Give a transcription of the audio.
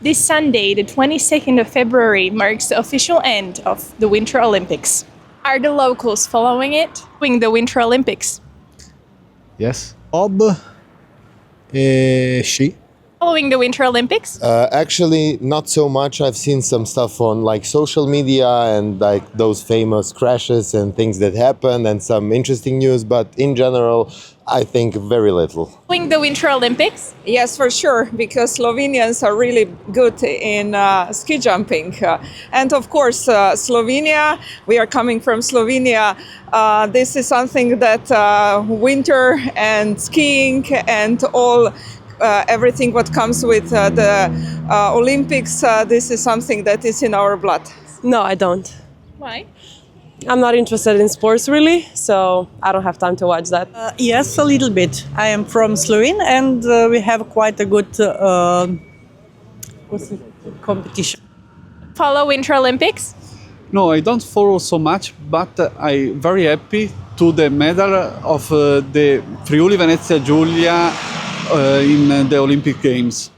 This Sunday, the 22nd of February, marks the official end of the Winter Olympics. Are the locals following it? Following the Winter Olympics? Yes. Bob sci. Following the Winter Olympics? Actually, not so much. I've seen some stuff on like social media and like those famous crashes and things that happen and some interesting news, but in general, I think very little. Following the Winter Olympics? Yes, for sure, because Slovenians are really good in ski jumping. And of course, Slovenia, we are coming from Slovenia. This is something that winter and skiing and all everything what comes with the Olympics, this is something that is in our blood. No, I don't. Why? I'm not interested in sports really, so I don't have time to watch that. Yes, a little bit. I am from Slovenia and we have quite a good competition. Follow Winter Olympics? No, I don't follow so much, but I'm very happy to the medal of the Friuli Venezia Giulia in the Olympic Games.